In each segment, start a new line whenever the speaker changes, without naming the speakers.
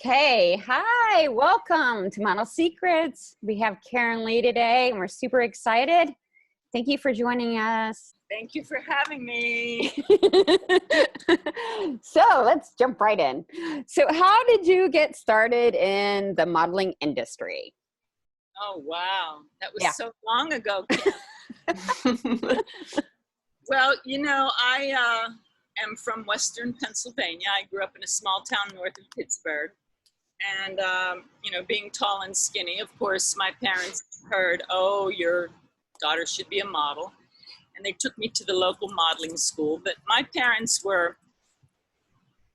Okay, hi, welcome to Model Secrets. We have Karen Lee today, and we're super excited. Thank you for joining us.
Thank you for having me.
So let's jump right in. So how did you get started in the modeling industry?
Oh, wow. That was
Yeah.
so long ago, Kim. Well, I am from Western Pennsylvania. I grew up in a small town north of Pittsburgh. And, being tall and skinny, of course, my parents heard, oh, your daughter should be a model. And they took me to the local modeling school. But my parents were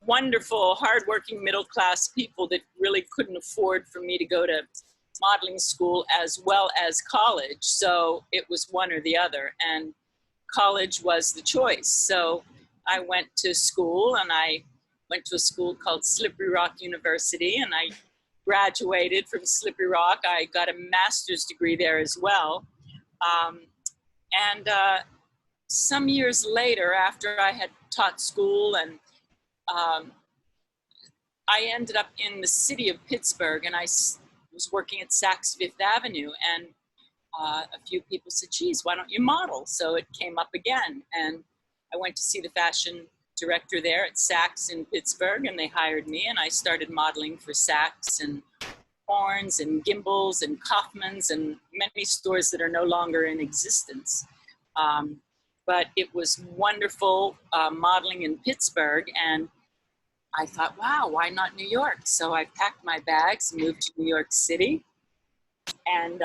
wonderful, hardworking, middle-class people that really couldn't afford for me to go to modeling school as well as college. So it was one or the other. And college was the choice. So I went to school, and I went to a school called Slippery Rock University, and I graduated from Slippery Rock. I got a master's degree there as well. Some years later, after I had taught school, and I ended up in the city of Pittsburgh, and I was working at Saks Fifth Avenue, and a few people said, geez, why don't you model? So it came up again, and I went to see the fashion director there at Saks in Pittsburgh, and they hired me, and I started modeling for Saks and Horns and Gimbals and Kaufmann's and many stores that are no longer in existence. But it was wonderful modeling in Pittsburgh, and I thought, wow, why not New York? So I packed my bags, moved to New York City, and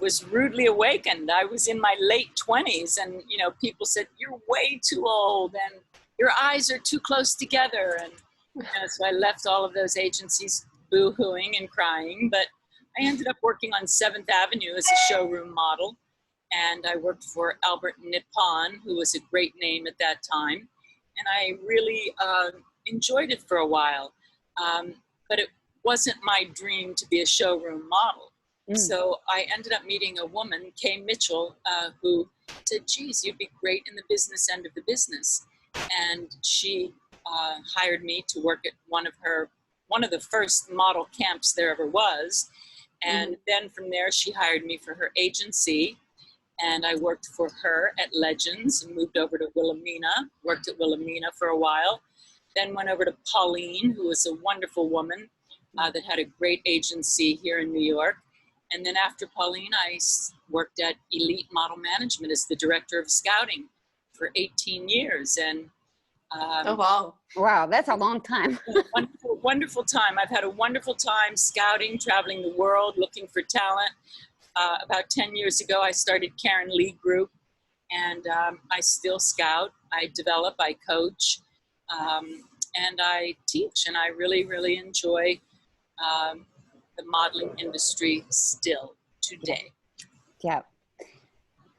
was rudely awakened. I was in my late 20s, and, people said, you're way too old, and your eyes are too close together. And so I left all of those agencies boo-hooing and crying, but I ended up working on 7th Avenue as a showroom model, and I worked for Albert Nippon, who was a great name at that time, and I really enjoyed it for a while, but it wasn't my dream to be a showroom model. So I ended up meeting a woman, Kay Mitchell, who said, geez, you'd be great in the business end of the business. And she hired me to work at one of the first model camps there ever was. And then from there, she hired me for her agency. And I worked for her at Legends and moved over to Wilhelmina, worked at Wilhelmina for a while. Then went over to Pauline, who was a wonderful woman that had a great agency here in New York. And then after Pauline, I worked at Elite Model Management as the director of scouting for 18 years. And
oh, wow. Wow, that's a long time.
wonderful time. I've had a wonderful time scouting, traveling the world, looking for talent. About 10 years ago, I started Karen Lee Group, and I still scout. I develop, I coach, and I teach, and I really, really enjoy the modeling industry still today.
Yeah.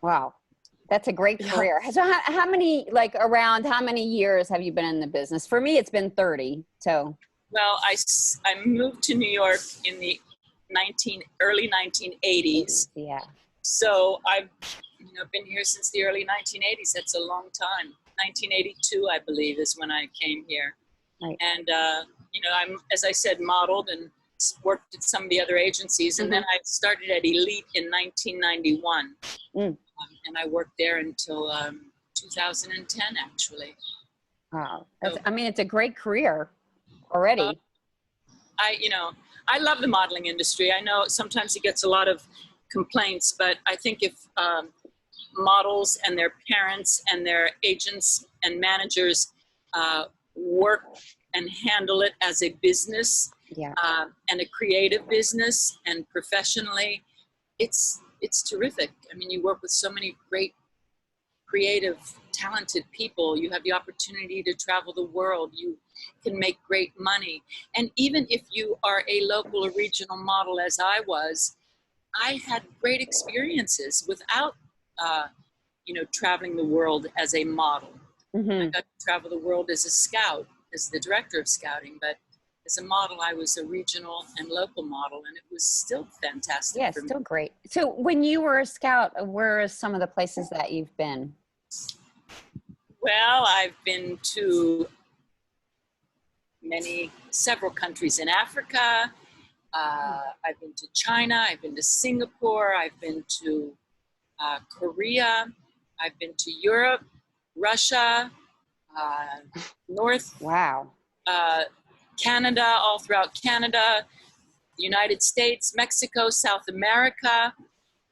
Wow. That's a great career. So how many years have you been in the business? For me, it's been 30. So.
Well, I moved to New York in the early 1980s.
Yeah.
So I've been here since the early 1980s. That's a long time. 1982, I believe, is when I came here. Right. And, I'm, as I said, modeled and worked at some of the other agencies. And then I started at Elite in 1991. And I worked there until 2010, actually.
Wow. It's a great career already.
I love the modeling industry. I know sometimes it gets a lot of complaints, but I think if models and their parents and their agents and managers work and handle it as a business and a creative business and professionally, it's terrific. I mean, you work with so many great, creative, talented people. You have the opportunity to travel the world. You can make great money. And even if you are a local or regional model, as I was, I had great experiences without, traveling the world as a model. I got to travel the world as a scout, as the director of scouting, but as a model, I was a regional and local model, and it was still fantastic.
Yeah, still great. So when you were a scout, where are some of the places that you've been?
Well, I've been to several countries in Africa. I've been to China. I've been to Singapore. I've been to Korea. I've been to Europe, Russia, North.
Wow.
Canada, all throughout Canada, the United States, Mexico, South America.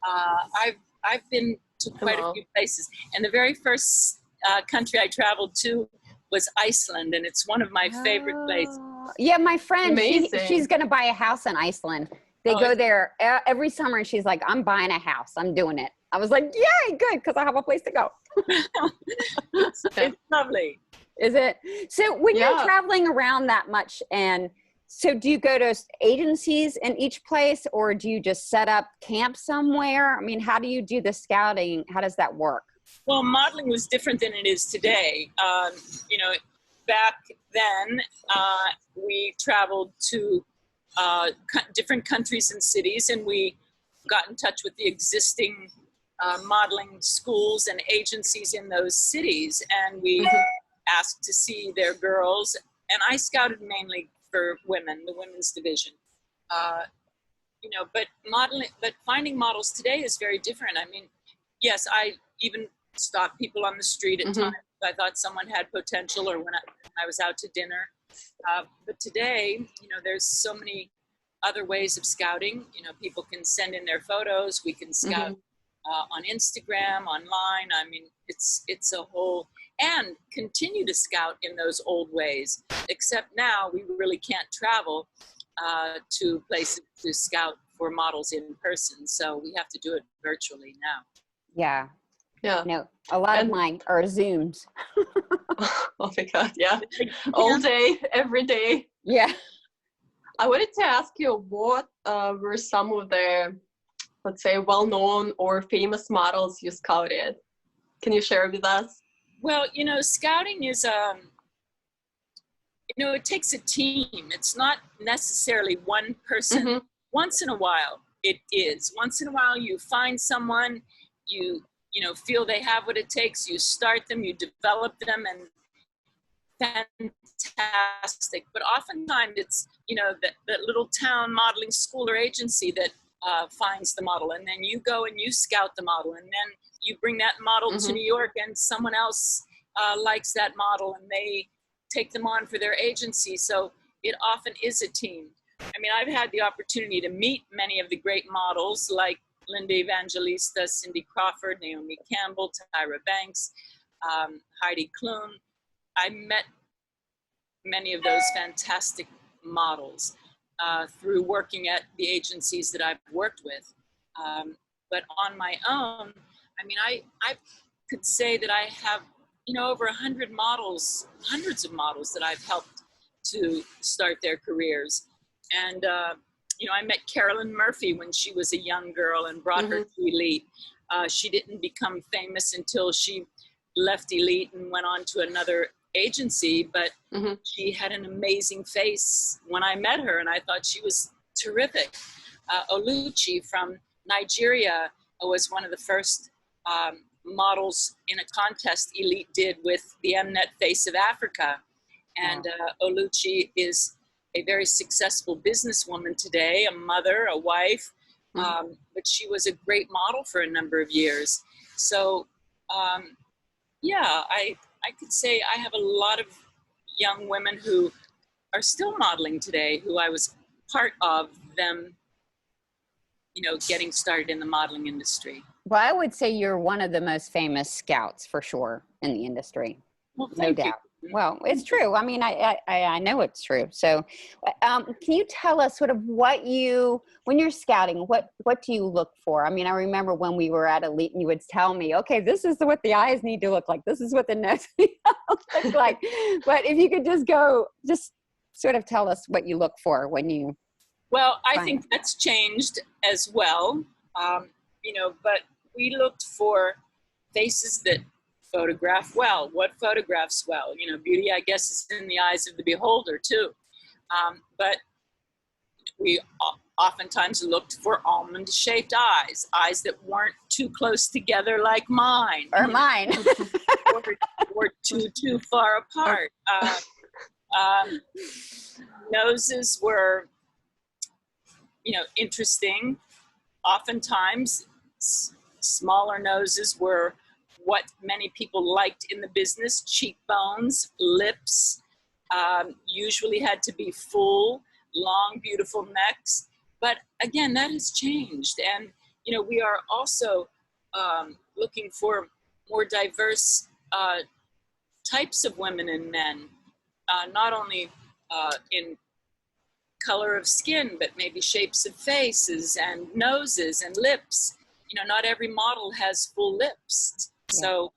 I've been to quite a few places. And the very first country I traveled to was Iceland, and it's one of my favorite places.
Yeah, my friend, she's going to buy a house in Iceland. They go there every summer, and she's like, I'm buying a house. I'm doing it. I was like, yay, good, because I have a place to go.
It's lovely.
Is it? So when you're traveling around that much, and so do you go to agencies in each place, or do you just set up camp somewhere? I mean, how do you do the scouting? How does that work?
Well, modeling was different than it is today. You know, back then, we traveled to different countries and cities, and we got in touch with the existing modeling schools and agencies in those cities, and we asked to see their girls. And I scouted mainly for women, the women's division. You know, but finding models today is very different. I mean, yes, I even stopped people on the street at times. I thought someone had potential, or when I was out to dinner. But today, you know, there's so many other ways of scouting. You know, people can send in their photos. We can scout on Instagram, online. I mean, it's a whole, and continue to scout in those old ways, except now we really can't travel to places to scout for models in person. So we have to do it virtually now.
Yeah.
Yeah.
No, a lot of mine are Zooms.
Oh my God. Yeah. All day, every day.
Yeah.
I wanted to ask you, what were some of the, let's say, well-known or famous models you scouted? Can you share with us?
Well, you know, scouting is, you know, it takes a team. It's not necessarily one person. Once in a while, it is. Once in a while, you find someone, you know, feel they have what it takes. You start them, you develop them, and fantastic. But oftentimes it's, you know, that little town modeling school or agency that finds the model, and then you go and you scout the model, and then you bring that model to New York, and someone else likes that model, and they take them on for their agency. So it often is a team. I mean, I've had the opportunity to meet many of the great models like Linda Evangelista, Cindy Crawford, Naomi Campbell, Tyra Banks, Heidi Klum. I met many of those fantastic models through working at the agencies that I've worked with. But on my own, I mean, I could say that I have, you know, over 100 models, hundreds of models that I've helped to start their careers. And, you know, I met Carolyn Murphy when she was a young girl and brought her to Elite. She didn't become famous until she left Elite and went on to another agency, but she had an amazing face when I met her, and I thought she was terrific. Oluchi from Nigeria was one of the first models in a contest Elite did with the Mnet Face of Africa. And Oluchi is a very successful businesswoman today, a mother, a wife, but she was a great model for a number of years. So, yeah, I could say I have a lot of young women who are still modeling today, who I was part of them, you know, getting started in the modeling industry.
Well, I would say you're one of the most famous scouts for sure in the industry.
Well,
no doubt. Well, it's true. I mean, I know it's true. So can you tell us sort of what when you're scouting, what do you look for? I mean, I remember when we were at Elite and you would tell me, okay, this is what the eyes need to look like. This is what the nose needs to look like. But if you could just sort of tell us what you look for when you.
Well, I think that's changed as well. You know, but we looked for faces that photograph well. What photographs well? You know, beauty, I guess, is in the eyes of the beholder too. But we oftentimes looked for almond-shaped eyes that weren't too close together like mine.
Or mine.
or too far apart. Noses were, interesting. Oftentimes, smaller noses were what many people liked in the business. Cheekbones, lips, usually had to be full, long, beautiful necks. But again, that has changed. And, we are also looking for more diverse types of women and men, not only in color of skin, but maybe shapes of faces and noses and lips. Not every model has full lips.
Yeah.
So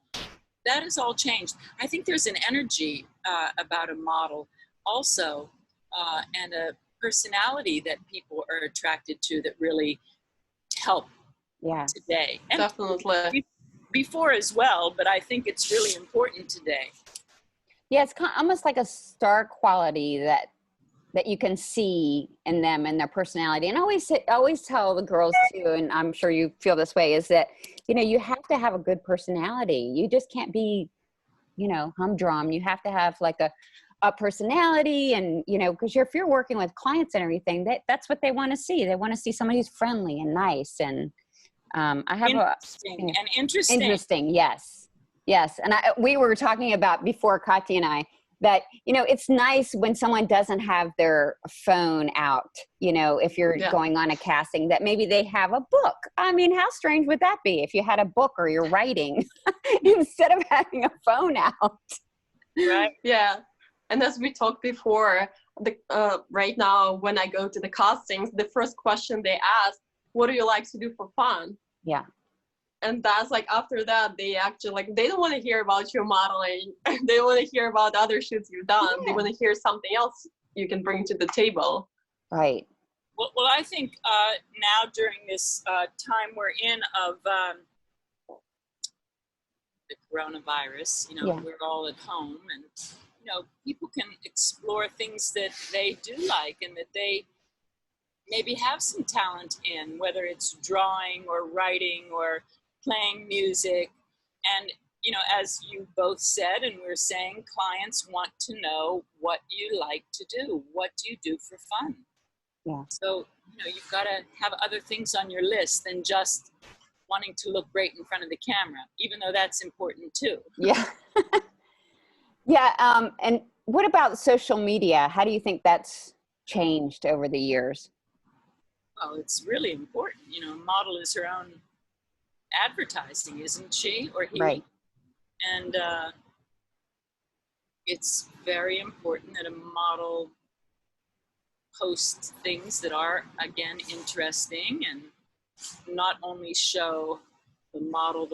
that has all changed. I think there's an energy about a model also, and a personality that people are attracted to that really help today. And
Definitely.
Before as well, but I think it's really important today.
Yeah, it's almost like a star quality that you can see in them and their personality. And I always tell the girls too, and I'm sure you feel this way, is that, you have to have a good personality. You just can't be, humdrum. You have to have like a personality, and, because if you're working with clients and everything, that's what they want to see. They want to see somebody who's friendly and nice. And I have
interesting.
Interesting, yes. Yes, and we were talking about before, Katya and I, that, it's nice when someone doesn't have their phone out, if you're going on a casting, that maybe they have a book. I mean, how strange would that be if you had a book or you're writing instead of having a phone out?
Right.
Yeah. And as we talked before, right now, when I go to the castings, the first question they ask, what do you like to do for fun?
Yeah.
And that's like, after that, they actually they don't want to hear about your modeling. They want to hear about other shoots you've done. Yeah. They want to hear something else you can bring to the table.
Right.
Well, I think now during this time we're in of the coronavirus, we're all at home, and, people can explore things that they do like and that they maybe have some talent in, whether it's drawing or writing or playing music. And, as you both said, and we're saying, clients want to know what you like to do. What do you do for fun?
Yeah.
So, you've got to have other things on your list than just wanting to look great in front of the camera, even though that's important too.
Yeah. Yeah. And what about social media? How do you think that's changed over the years?
Well, it's really important. A model is her own advertising, isn't she, or he?
Right.
And it's very important that a model post things that are, again, interesting, and not only show the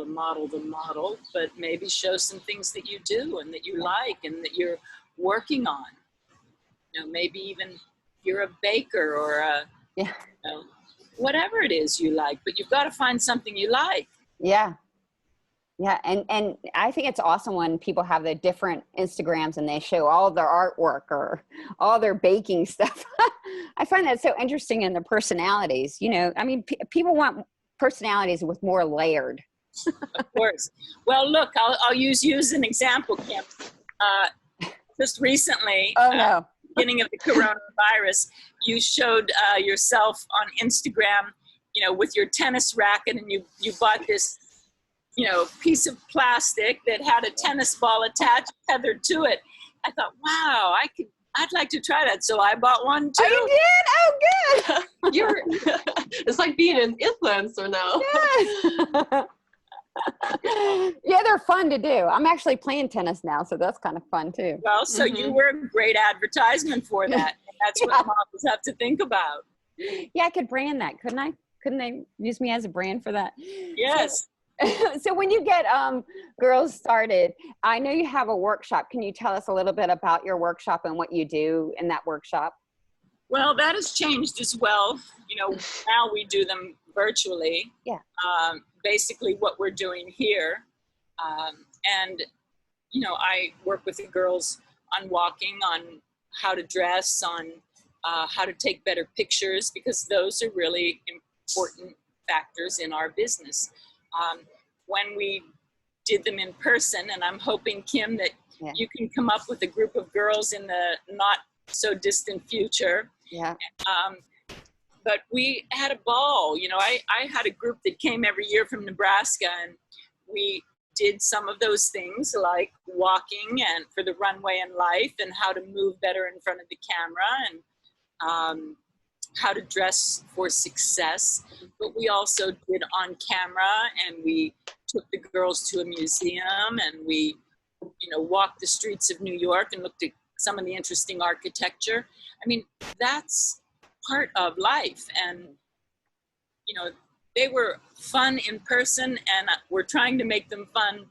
model, but maybe show some things that you do and that you like and that you're working on. Maybe even you're a baker or a, whatever it is you like, but you've got to find something you like.
Yeah. Yeah. And I think it's awesome when people have the different Instagrams and they show all their artwork or all their baking stuff. I find that so interesting in their personalities. I mean, people want personalities with more layered.
Of course. Well, look, I'll use you as an example, Kim. Just recently, beginning of the coronavirus, you showed yourself on Instagram, with your tennis racket, and you bought this, piece of plastic that had a tennis ball attached, tethered to it. I thought, wow, I'd like to try that. So I bought one too.
Oh, you did? Oh, good.
It's like being an influencer now.
Yes. Yeah, they're fun to do. I'm actually playing tennis now, so that's kind of fun too.
Well, so you were a great advertisement for that. And that's what models have to think about.
Yeah, I could brand that, couldn't I? Couldn't they use me as a brand for that?
Yes.
So when you get girls started, I know you have a workshop. Can you tell us a little bit about your workshop and what you do in that workshop?
Well, that has changed as well. Now we do them virtually.
Yeah.
Basically what we're doing here. And, I work with the girls on walking, on how to dress, on how to take better pictures, because those are really important factors in our business. When we did them in person, and I'm hoping, Kim, that
Yeah.
you can come up with a group of girls in the not so distant future.
Yeah.
But we had a ball. You know, I had a group that came every year from Nebraska, and we did some of those things like walking and for the runway in life, and how to move better in front of the camera, and how to dress for success. But we also did on camera, and we took the girls to a museum, and we, you know, walked the streets of New York and looked at some of the interesting architecture. I mean, that's part of life. And, you know, they were fun in person, and we're trying to make them fun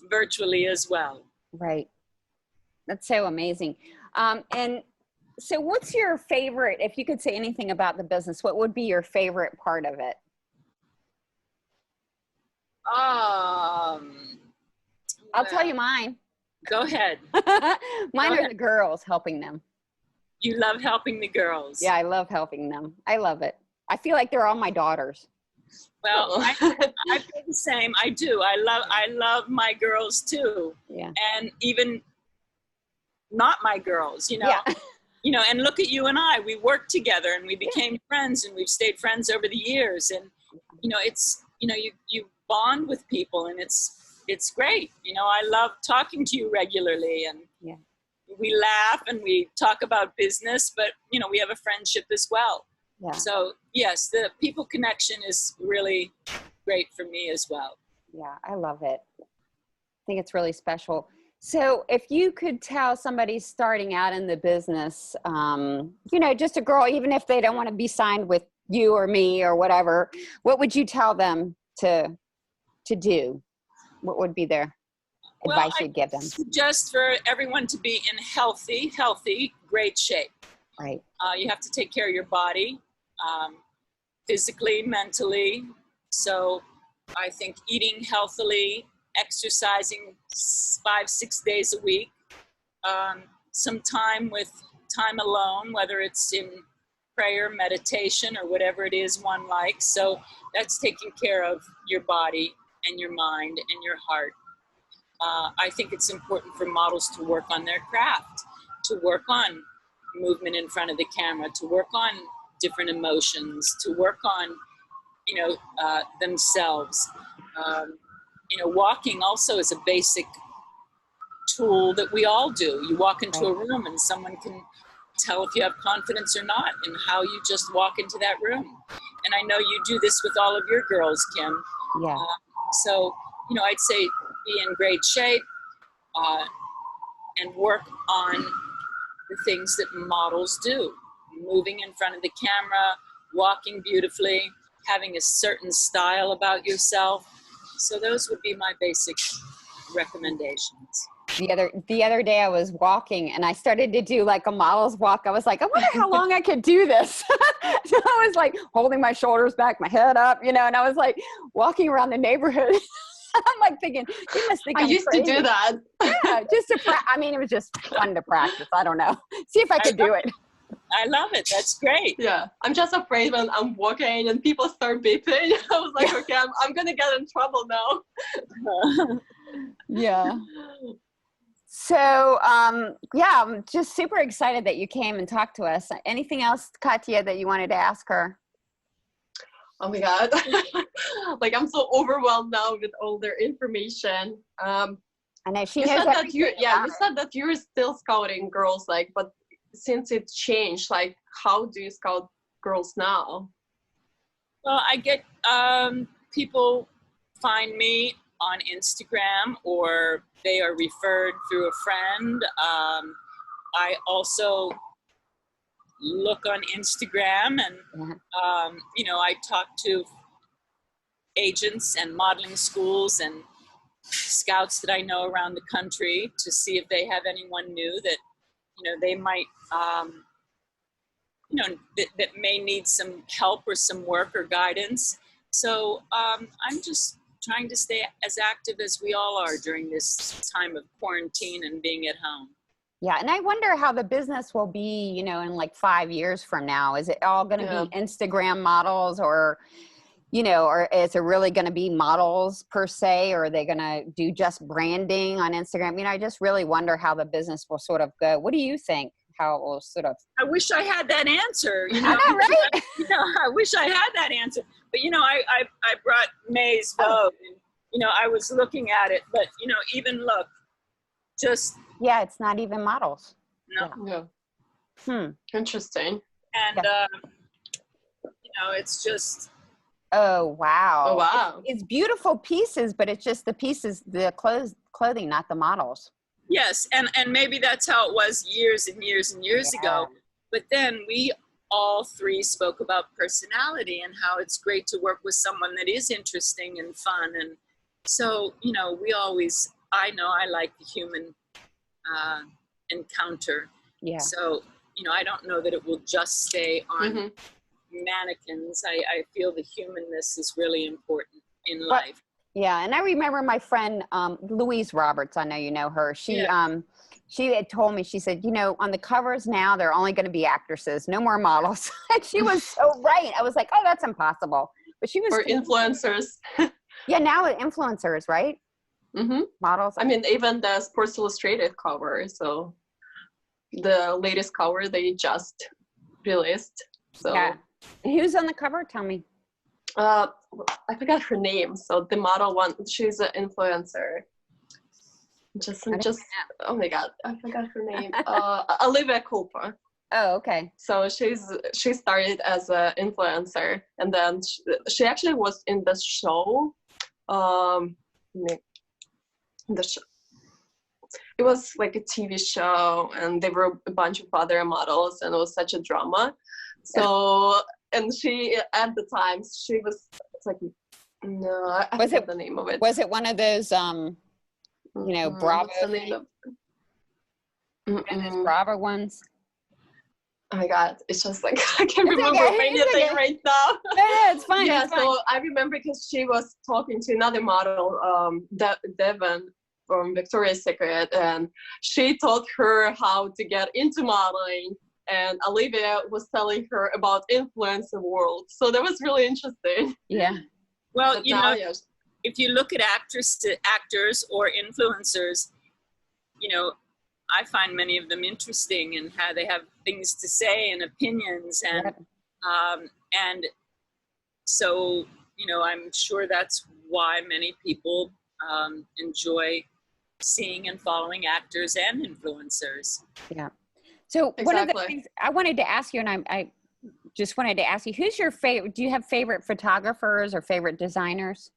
virtually as well.
Right. That's so amazing. And so what's your favorite, if you could say anything about the business, what would be your favorite part of it?
I'll
tell you mine.
Go ahead.
Mine are the girls, helping them.
You love helping the girls.
Yeah, I love helping them. I love it. I feel like they're all my daughters.
Well, I feel the same. I do. I love my girls too.
Yeah.
And even not my girls, you know.
Yeah.
You know, and look at you and I. We worked together, and we became friends, and we've stayed friends over the years. And you know, it's, you know, you bond with people, and it's great. You know, I love talking to you regularly, and
yeah,
we laugh and we talk about business, but you know, we have a friendship as well.
Yeah.
So yes, the people connection is really great for me as well.
Yeah, I love it. I think it's really special. So if you could tell somebody starting out in the business, you know, just a girl, even if they don't want to be signed with you or me or whatever, what would you tell them to do? What would be their advice you'd give them?
Just for everyone to be in healthy, great shape.
Right.
You have to take care of your body, physically, mentally. So I think eating healthily, exercising 5-6 days a week, some time alone, whether it's in prayer, meditation, or whatever it is one likes. So that's taking care of your body and your mind and your heart. I think it's important for models to work on their craft, to work on movement in front of the camera, to work on different emotions, to work on, you know, themselves. You know, walking also is a basic tool that we all do. You walk into a room and someone can tell if you have confidence or not, and how you just walk into that room. And I know you do this with all of your girls, Kim.
Yeah.
So, you know, I'd say be in great shape, and work on the things that models do. Moving in front of the camera, walking beautifully, having a certain style about yourself. So those would be my basic recommendations.
The other day I was walking and I started to do like a model's walk. I was like, I wonder how long I could do this. So I was like holding my shoulders back, my head up, you know, and I was like walking around the neighborhood. I'm like thinking, you must think
I
I'm
used
crazy.
to do that.
Yeah, just to I mean, it was just fun to practice. I don't know. See if I could do it.
I love it. That's great.
Yeah, I'm just afraid when I'm walking and people start beeping. I was like, okay, I'm gonna get in trouble now.
Yeah. So, yeah, I'm just super excited that you came and talked to us. Anything else, Katya, that you wanted to ask her?
Oh my God. Like, I'm so overwhelmed now with all their information.
I know she
you
knows
said that you
about
said that you're still scouting girls, like, but since it changed, like, how do you scout girls now?
Well, I get people find me on Instagram, or they are referred through a friend. I also look on Instagram, and you know, I talk to agents and modeling schools and scouts that I know around the country to see if they have anyone new that, you know, they might you know, that may need some help or some work or guidance. So I'm just trying to stay as active as we all are during this time of quarantine and being at home.
Yeah, and I wonder how the business will be, you know, in like 5 years from now. Is it all going to be Instagram models, or, you know, or is it really going to be models per se, or are they going to do just branding on Instagram? You know, I just really wonder how the business will sort of go. What do you think? How it will sort of?
I wish I had that answer. You know,
I know, right?
you know, I wish I had that answer. But you know, I brought May's Vogue, and you know, I was looking at it, but you know, even look, just
Yeah, it's not even models.
no.
Yeah. Interesting.
And you know, it's just.
Oh wow!
Oh wow!
It's beautiful pieces, but it's just the pieces, the clothing, not the models.
Yes, and maybe that's how it was years and years and years ago. But then we all three spoke about personality and how it's great to work with someone that is interesting and fun. And so, you know, I know I like the human encounter.
Yeah.
So, you know, I don't know that it will just stay on mannequins. I feel the humanness is really important in life.
Yeah, and I remember my friend Louise Roberts. I know you know her. She had told me. She said, you know, on the covers now they're only going to be actresses, no more models. And she was so right. I was like, oh, that's impossible. But she was
or influencers.
Yeah, now influencers, right? Mm-hmm. Models.
I mean, even the Sports Illustrated cover. So the latest cover they just released. So.
Yeah. Who's on the cover? Tell me.
I forgot her name. So the model one, she's an influencer. Just oh my god, I forgot her name. Olivia Culpa.
Oh, okay.
So she started as an influencer, and then she actually was in the show. It was like a TV show, and there were a bunch of other models, and it was such a drama. So, and she, at the time, she was like, no, I forget the name of it.
Was it one of those, you know, Bravo? Bravo ones?
Oh my God, it's just like, I can't remember anything right now.
Yeah, it's fine.
Yeah,
it's fine.
so I remember because she was talking to another model, Devon, from Victoria's Secret, and she taught her how to get into modeling. And Olivia was telling her about influencer world. So that was really interesting.
Yeah.
Well, you know, if you look at actors or influencers, you know, I find many of them interesting and how they have things to say and opinions. And so, you know, I'm sure that's why many people enjoy seeing and following actors and influencers.
Yeah. So one of the things I wanted to ask you, and I just wanted to ask you, who's your favorite? Do you have favorite photographers or favorite designers?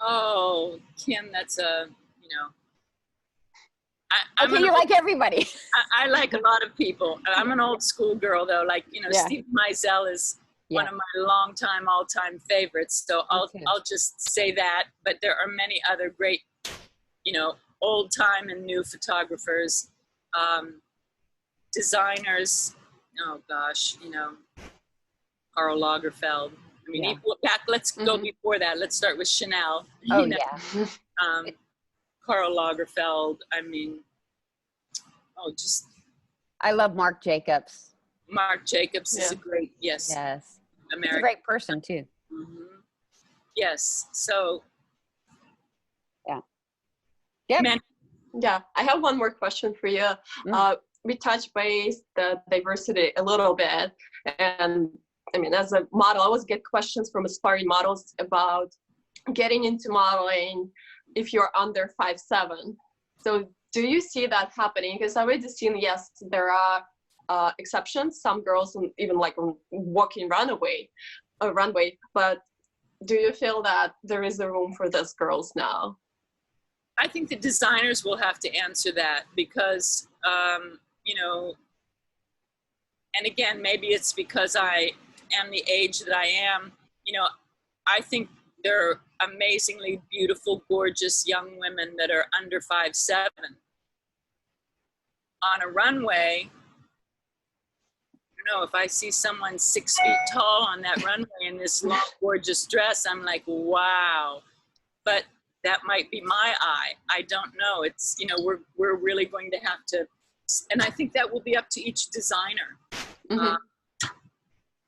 Oh, Kim, that's you know.
You like everybody.
I like a lot of people. I'm an old school girl, though. Like, you know, Steve Meisel is one of my longtime, all-time favorites. So I'll just say that. But there are many other great, you know, old-time and new photographers. Designers, oh gosh, you know, Karl Lagerfeld. I mean, let's go before that. Let's start with Chanel.
Oh,
Karl Lagerfeld. I mean,
I love Marc Jacobs.
Marc Jacobs is a great,
Yes.
American.
He's a great person too.
Mm-hmm. Yes. So.
Yeah. Yep.
Yeah. I have one more question for you. We touched base the diversity a little bit, and I mean, as a model, I always get questions from aspiring models about getting into modeling if you're under 5'7". So do you see that happening? Because I've already seen, yes, there are exceptions. Some girls even like walking runway, but do you feel that there is a room for those girls now?
I think the designers will have to answer that because, you know, and again, maybe it's because I am the age that I am, you know, I think there are amazingly beautiful, gorgeous young women that are under 5'7". On a runway, you know, if I see someone 6 feet tall on that runway in this long, gorgeous dress, I'm like, wow. But that might be my eye. I don't know. It's, you know, we're really going to have to, and I think that will be up to each designer.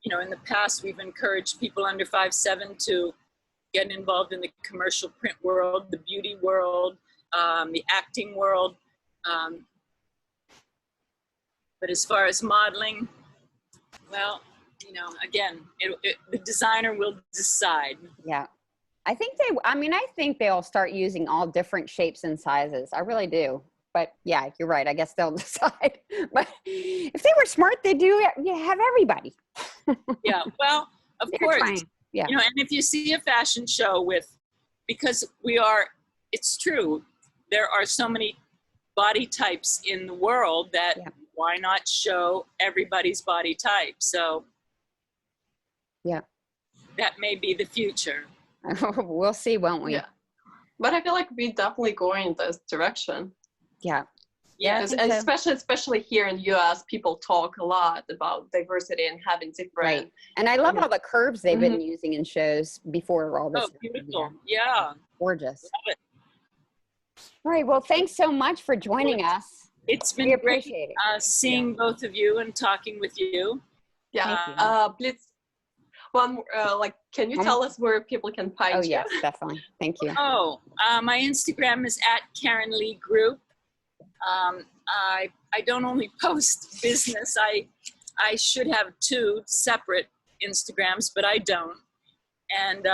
you know, in the past, we've encouraged people under 5'7" to get involved in the commercial print world, the beauty world, the acting world. But as far as modeling, well, you know, again, the designer will decide.
Yeah. I think they'll start using all different shapes and sizes. I really do. But yeah, you're right. I guess they'll decide. But if they were smart, they do have everybody.
Yeah, well, of course.
Trying. Yeah.
You know, and if you see a fashion show because it's true, there are so many body types in the world that why not show everybody's body type? So
yeah, that
may be the future.
We'll see, won't we?
Yeah. But I feel like we're definitely going in this direction.
Yeah.
Yeah.
And especially here in the US, people talk a lot about diversity and having different.
Right. And I love all the curves they've been using in shows before all this.
Oh, beautiful. Yeah.
Gorgeous.
Love it.
All right. Well, thanks so much for joining us.
It's been great seeing both of you and talking with you.
Yeah. Please, can you tell us where people can find you?
Oh, yes, definitely. Thank you.
Oh, my Instagram is @KarenLeeGroup. I don't only post business. I should have 2 separate Instagrams, but I don't. And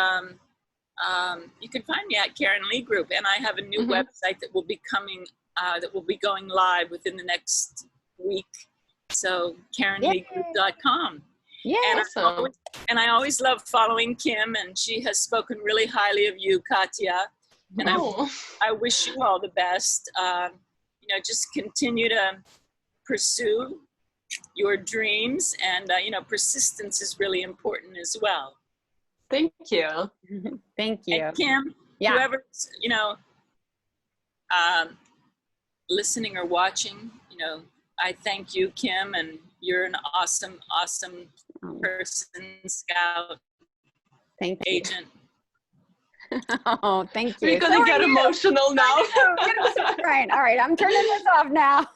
you can find me at Karen Lee Group, and I have a new website that will be coming, that will be going live within the next week. So KarenLeeGroup.com.
Yeah.
And I always love following Kim, and she has spoken really highly of you, Katya. And I wish you all the best. You know, just continue to pursue your dreams, and you know, persistence is really important as well.
Thank you.
Thank you.
And Kim, whoever's, you know, listening or watching, you know, I thank you, Kim, and you're an awesome, awesome person, scout, agent.
Oh, thank you.
We're gonna get emotional now.
Right. All right, I'm turning this off now.